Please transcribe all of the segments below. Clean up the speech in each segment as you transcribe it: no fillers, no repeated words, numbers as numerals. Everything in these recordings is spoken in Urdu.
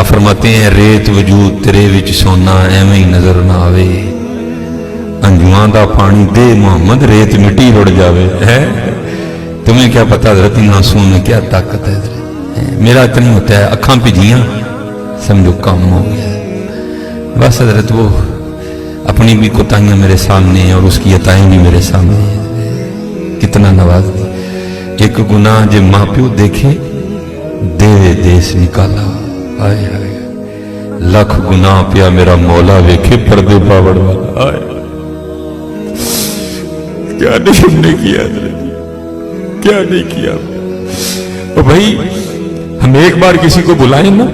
آپ فرماتے ہیں ریت وجود تیرے وچ سونا ایویں ہی نظر نہ آوے، انجواں دا پانی دے محمد ریت مٹی رڑ جاوے ہے۔ تمہیں کیا پتا حضرت ان آنسوں میں کیا طاقت ہے؟ میرا اتنا ہوتا ہے اکھاں پجیاں سمجھو کام ہو گیا بس حضرت، وہ اپنی بھی کوتاہیاں میرے سامنے ہیں اور اس کی عطائیں بھی میرے سامنے ہیں، کتنا نواز دی۔ ایک گناہ جے ماں پیو دیکھے دے دیس بھی کالا، آئے آئے لاکھ گناہ پیا میرا مولا ویکھے پردے پاوڑ والا، آئے کیا نہیں ہم نے کیا حضرت، کیا نہیں کیا۔ اور بھائی ہم ایک بار کسی کو بلائیں نا،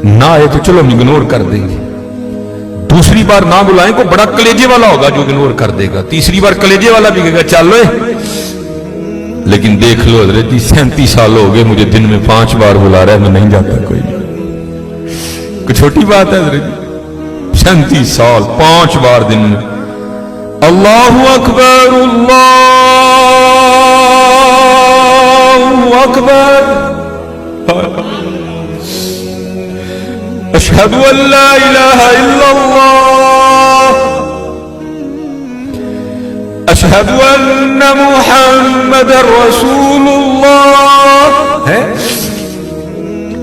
نہ آئے تو چلو ہم اگنور کر دیں گے، دوسری بار نہ بلائیں کو بڑا کلیجے والا ہوگا جو اگنور کر دے گا، تیسری بار کلیجے والا بھی کہے گا چلو۔ لیکن دیکھ لو حضرت جی 37 سال ہو گئے مجھے دن میں 5 بار بلا رہا ہے، میں نہیں جاتا کوئی چھوٹی بات ہے حضرت جی، 37 سال 5 بار دن میں اللہ اکبر اللہ اکبر اشہد ان لا الہ الا اللہ اشہد ان محمد رسول اللہ ہے۔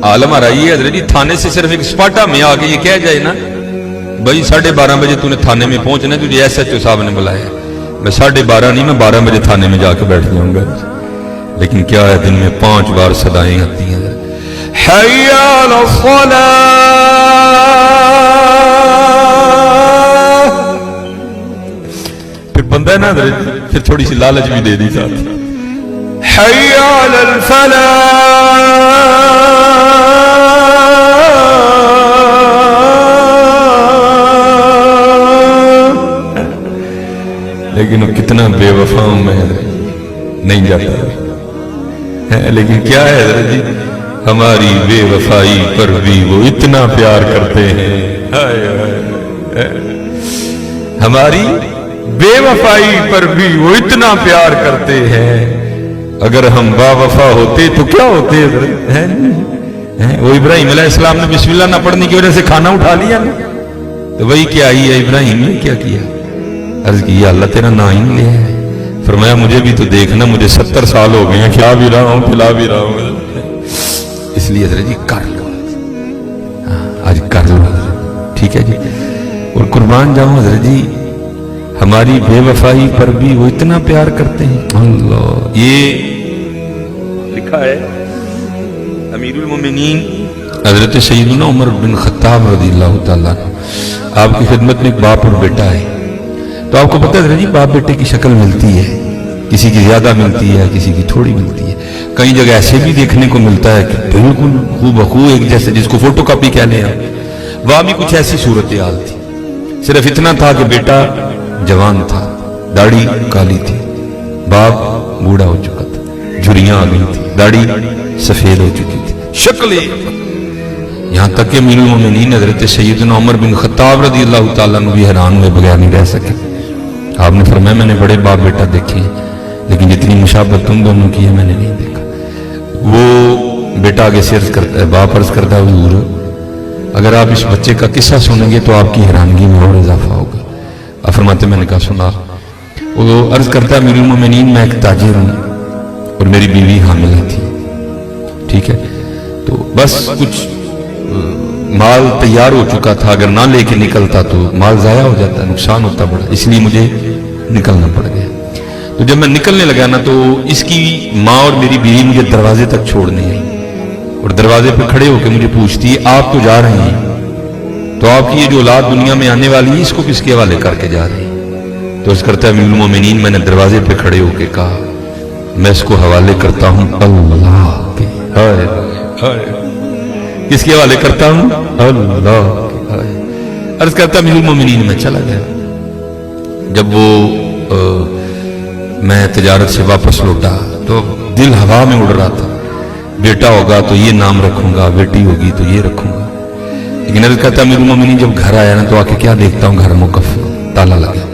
عالم آ رہی ہے حضرت جی، تھانے سے صرف ایک سپاٹا میں آ کے یہ کہہ جائے نا بھائی 12:30 بجے تو نے تھانے میں پہنچنا ہے، تجھے ایس ایچ او صاحب نے بلایا، میں 12:30 نہیں میں 12 بجے تھانے میں جا کے بیٹھ جاؤں گا۔ لیکن کیا ہے دن میں 5 بار صدائیں آتی ہیں، حی علی الصلاۃ، پھر بندہ ہے نا حضرت پھر تھوڑی سی لالچ بھی دے دی ساتھ، حی علی الفلاح، لیکن وہ کتنا بے وفا ہوں میں نہیں جاتا ہے۔ لیکن کیا ہے حضرت جی ہماری بے وفائی پر بھی وہ اتنا پیار کرتے ہیں، ہماری بے وفائی پر بھی وہ اتنا پیار کرتے ہیں۔ اگر ہم با وفا ہوتے تو کیا ہوتے حضرت؟ وہ ابراہیم علیہ السلام نے بسم اللہ نہ پڑھنے کی وجہ سے کھانا اٹھا لیا نا، تو وہی کیا آئی ہے ابراہیم نے کیا کیا، عرض کی یا اللہ تیرا نا ہی نہیں لیا ہے، فرمایا مجھے بھی تو دیکھنا مجھے 70 سال ہو گئے ہیں، کھلا بھی رہا ہوں پلا بھی رہا ہوں، اس لیے حضرت جی کر لو، آج کر لو ٹھیک ہے جی۔ اور قربان جاؤں حضرت جی ہماری بے وفائی پر بھی وہ اتنا پیار کرتے ہیں۔ اللہ یہ لکھا ہے امیر المومنین حضرت سیدنا عمر بن خطاب رضی اللہ تعالیٰ آپ کی خدمت میں ایک باپ اور بیٹا ہے، تو آپ کو پتہ ہے جی باپ بیٹے کی شکل ملتی ہے، کسی کی زیادہ ملتی ہے کسی کی تھوڑی ملتی ہے، کئی جگہ ایسے بھی دیکھنے کو ملتا ہے کہ بالکل خو بخو ایک جیسے جس کو فوٹو کاپی کہہ لیں آپ، وہاں بھی کچھ ایسی صورتحال تھی، صرف اتنا تھا کہ بیٹا جوان تھا، داڑھی کالی تھی، باپ بوڑھا ہو چکا تھا، جھریاں آ گئی تھی، داڑھی سفید ہو چکی تھی، شکل یہاں تک کہ امیر المومنین حضرت سیدنا عمر بن خطاب رضی اللہ تعالیٰ عنہ بھی حیران ہوئے بغیر نہیں رہ سکے۔ آپ نے فرمایا میں نے بڑے باپ بیٹا دیکھے لیکن جتنی مشابہت تم دونوں کی ہے میں نے نہیں دیکھا۔ وہ بیٹا آگے سے عرض کرتا ہے، باپ عرض کرتا ہے حضور اگر آپ اس بچے کا قصہ سنیں گے تو آپ کی حیرانگی میں اور اضافہ ہوگا۔ آپ فرماتے میں نے کہا سنا۔ وہ عرض کرتا ہے امیر المومنین میں ایک تاجر ہوں اور میری بیوی حاملہ تھی، ٹھیک ہے، تو بس کچھ مال تیار ہو چکا تھا، اگر نہ لے کے نکلتا تو مال ضائع ہو جاتا، نقصان ہوتا بڑا، اس لیے مجھے نکلنا پڑ گیا۔ تو جب میں نکلنے لگا نا تو اس کی ماں اور میری بیوی مجھے دروازے تک چھوڑنے آئی اور دروازے پہ کھڑے ہو کے مجھے پوچھتی آپ تو جا رہے ہیں، تو آپ کی یہ جو اولاد دنیا میں آنے والی ہے اس کو کس کے حوالے کر کے جا رہے ہیں؟ تو اس کرتا ہے امیر المومنین میں نے دروازے پہ کھڑے ہو کے کہا میں اس کو حوالے کرتا ہوں اللہ کے، کس کے حوالے کرتا ہوں؟ اللہ کے۔ عرض کرتا امیر المومنین میں چلا گیا۔ جب وہ میں تجارت سے واپس لوٹا تو دل ہوا میں اڑ رہا تھا، بیٹا ہوگا تو یہ نام رکھوں گا، بیٹی ہوگی تو یہ رکھوں گا، لیکن عرض کرتا امیر المومنین جب گھر آیا نا تو آ کے کیا دیکھتا ہوں گھر مقفل، تالا لگا۔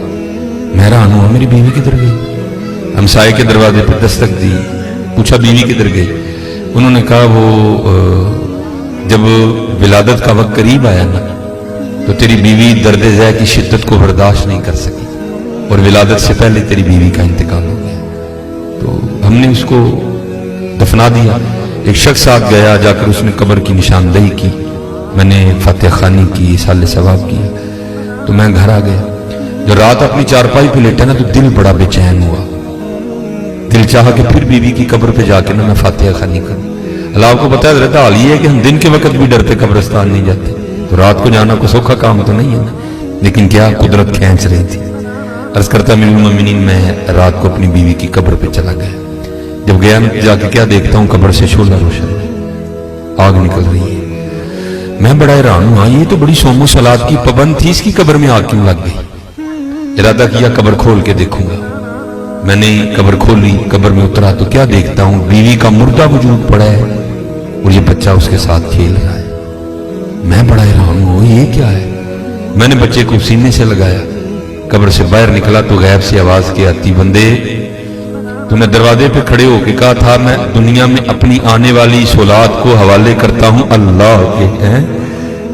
میں حیران ہوں میری بیوی کدھر گئی؟ ہمسائے کے دروازے پہ دستک دی، پوچھا بیوی کدھر گئی؟ انہوں نے کہا وہ جب ولادت کا وقت قریب آیا نا تو تیری بیوی درد ذہ کی شدت کو برداشت نہیں کر سکی اور ولادت سے پہلے تیری بیوی کا انتقال ہو گیا. تو ہم نے اس کو دفنا دیا. ایک شخص ساتھ گیا، جا کر اس نے قبر کی نشاندہی کی، میں نے فاتحہ خوانی کی، سال ثواب کیا. تو میں گھر آ گیا. جو رات اپنی چارپائی پہ لیٹا نا تو دل بڑا بے چین ہوا. دل چاہا کہ پھر بیوی کی قبر پہ جا کے نا میں فاتحہ خوانی کروں. اللہ آپ کو پتا ہے حضرت حال یہ ہے کہ ہم دن کے وقت بھی ڈرتے قبرستان نہیں جاتے، تو رات کو جانا کوئی سوکھا کام تو نہیں ہے نا، لیکن کیا قدرت کھینچ رہی تھی. عرض کرتا امیر المومنین میں رات کو اپنی بیوی کی قبر پہ چلا گیا. جب گیا نا جا کے کیا دیکھتا ہوں، قبر سے شعلہ روشن ہے، آگ نکل رہی ہے. میں بڑا حیران ہوا، یہ تو بڑی سوم و صلات کی پابند تھی، اس کی قبر میں آگ کیوں لگ گئی؟ ارادہ کیا قبر کھول کے دیکھوں گا. میں نے قبر کھولی، قبر میں اترا تو کیا دیکھتا ہوں، بیوی کا مردہ وجود پڑا ہے اور یہ بچہ اس کے ساتھ کھیل رہا ہے. میں بڑا حیران ہوں، یہ کیا ہے؟ میں نے بچے کو سینے سے لگایا، قبر سے باہر نکلا تو غیب سے آواز کی آتی، بندے تو نے دروازے پہ کھڑے ہو کے کہا تھا میں دنیا میں اپنی آنے والی سولاد کو حوالے کرتا ہوں اللہ کے.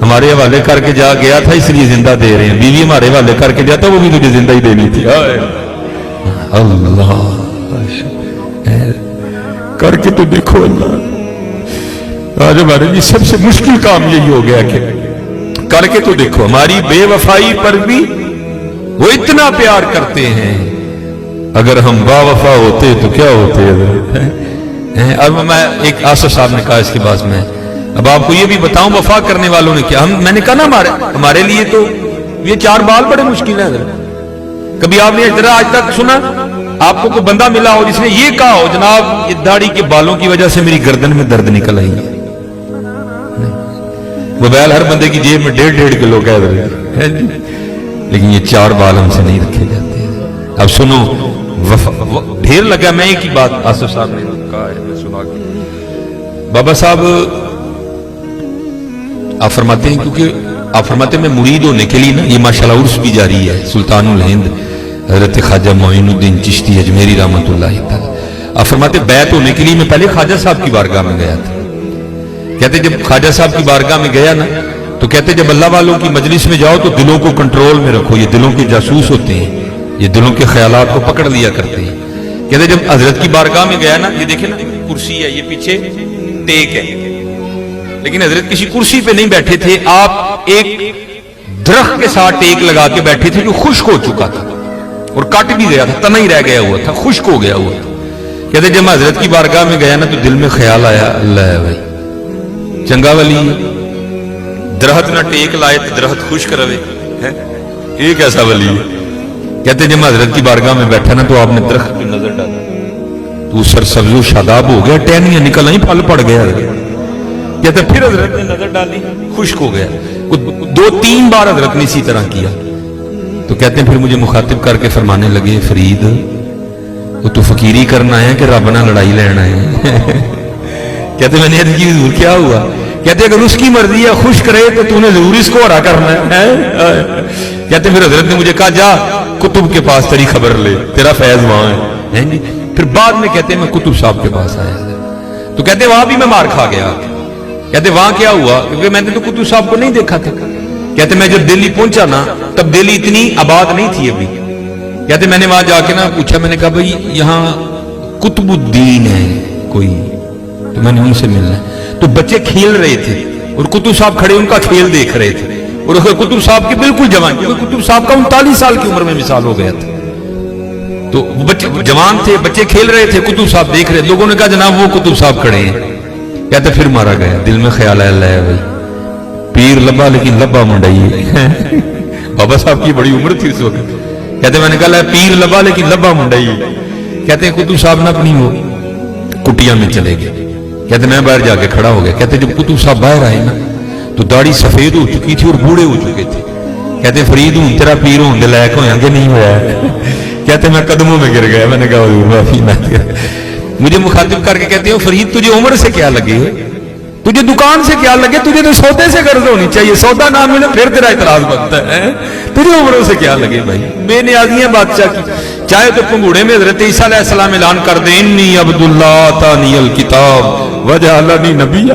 ہمارے حوالے کر کے جا گیا تھا اس لیے زندہ دے رہے ہیں، بیوی ہمارے حوالے کر کے جاتا وہ بھی تجھے زندہ ہی دینی تھی. اللہ کر کے تو دیکھو. اللہ آج ہمارے لیے سب سے مشکل کام یہی ہو گیا کہ کر کے تو دیکھو. ہماری بے وفائی پر بھی وہ اتنا پیار کرتے ہیں، اگر ہم با وفا ہوتے تو کیا ہوتے. اب میں ایک آصف صاحب نے کہا اس کے بعد میں اب آپ کو یہ بھی بتاؤں وفا کرنے والوں نے کیا. میں نے کہا نا ہمارے لیے تو یہ 4 بال بڑے مشکل ہیں. کبھی آپ نے ذرا آج تک سنا آپ کو کوئی بندہ ملا ہو جس نے یہ کہا ہو جناب یہ داڑھی کے بالوں کی وجہ سے میری گردن میں درد نکل آئی ہے؟ موبائل ہر بندے کی جیب میں 1.5 کلو کہہ رہے ہیں، لیکن یہ 4 بال ہم سے نہیں رکھے جاتے. اب سنو ڈھیر لگا. میں ایک ہی بات آصف صاحب نے کہا ہے میں سنا کے بابا صاحب آپ فرماتے ہیں، کیونکہ آپ فرماتے ہیں میں مرید ہونے کے لیے نا یہ ماشاءاللہ عرس بھی جاری ہے. سلطان الہند حضرت خواجہ معین الدین چشتی اجمیری رحمۃ اللہ تعالی آپ فرماتے بیعت ہونے کے لیے میں پہلے خواجہ صاحب کی بارگاہ میں گیا تھا. کہتے جب خواجہ صاحب کی بارگاہ میں گیا نا تو کہتے جب اللہ والوں کی مجلس میں جاؤ تو دلوں کو کنٹرول میں رکھو، یہ دلوں کے جاسوس ہوتے ہیں، یہ دلوں کے خیالات کو پکڑ لیا کرتے ہیں. کہتے جب حضرت کی بارگاہ میں گیا نا، یہ دیکھیں نا کرسی ہے، یہ پیچھے ٹیک ہے، لیکن حضرت کسی کرسی پہ نہیں بیٹھے تھے، آپ ایک درخت کے ساتھ ٹیک لگا کے بیٹھے تھے جو خشک ہو چکا تھا اور کٹ بھی گیا تھا، تنا ہی رہ گیا ہوا تھا، خشک ہو گیا ہوا تھا. کہتے جب میں حضرت کی بارگاہ میں گیا نا تو دل میں خیال آیا اللہ ہے بھائی چنگا ولی درخت نہ ٹیک لائے تو درخت خشک رہے، ایک ایسا ولی ہے. کہتے جب میں حضرت کی بارگاہ میں بیٹھا نا تو آپ نے درخت پہ نظر ڈالا تو سر سبز و شاداب ہو گیا، ٹہنیاں نکل آئی، پھل پڑ گیا. کہتے پھر حضرت نے نظر ڈالی، خشک ہو گیا. 2-3 بار حضرت نے اسی طرح کیا. تو کہتے ہیں پھر مجھے مخاطب کر کے فرمانے لگے فرید وہ تو فقیری کرنا ہے کہ رب نہ لڑائی لینا ہے. کہتے میں نے عرض کی حضور کیا ہوا؟ کہتے اگر اس کی مرضی ہے خشک رہے تو نے ضرور اس کو ہرا کرنا ہے. کہتے پھر حضرت نے مجھے کہا جا کتب کے پاس تیری خبر لے، تیرا فیض وہاں ہے. پھر بعد میں کہتے میں کتب صاحب کے پاس آیا تو کہتے وہاں بھی میں مار کھا گیا. کہتے وہاں کیا ہوا؟ کیونکہ میں نے تو کتب صاحب کو نہیں دیکھا تھا. کہتے میں جب دلی پہنچا نا تب دلی اتنی آباد نہیں تھی ابھی. کہتے میں نے وہاں جا کے نا پوچھا، میں نے کہا بھائی یہاں قطب الدین ہے کوئی، تو میں نے ان سے ملنا ہے. تو بچے کھیل رہے تھے اور کتب صاحب کھڑے ان کا کھیل دیکھ رہے تھے اور کتب صاحب کے بالکل جوان، کیونکہ کتب صاحب کا 39 سال کی عمر میں مثال ہو گیا تھا. تو بچے جوان تھے، بچے کھیل رہے تھے، کتب صاحب دیکھ رہے. لوگوں نے کہا جناب وہ کتب صاحب کھڑے ہیں. کہتے پھر مارا گیا. دل میں خیال ہے اللہ ہے بھائی پیر لبا لیکن لبا منڈائی. بابا صاحب کی بڑی عمر تھی اس وقت. کہتے میں نے کہا پیر لبا لیکن لبا منڈائی. کہتے ہیں کتب صاحب نے اپنی وہ کٹیا میں چلے گئے. کہتے میں باہر جا کے کھڑا ہو گیا. کہتے جب کتب صاحب باہر آئے نا تو داڑھی سفید ہو چکی تھی اور بوڑھے ہو چکے تھے. کہتے فرید ہوں تیرا پیر ہوں دے لائق ہویا کہ نہیں ہوا؟ کہتے میں قدموں میں گر گیا. میں نے کہا معافی نہ کر. مجھے مخاطب کر کے کہتے ہیں فرید تجھے عمر سے کیا لگے، تجھے دکان سے کیا لگے، تجھے تو سودے سے قرض ہونی چاہیے، سودا نہ ملے پھر تیرا اعتراض بنتا ہے. تجھے عمروں سے کیا لگے بھائی؟ بے نیازیاں بادشاہ کی. چاہے تو پنگوڑے میں حضرت عیسیٰ علیہ السلام اعلان کر دے انی عبداللہ آتانی الکتاب وجعلنی نبیا.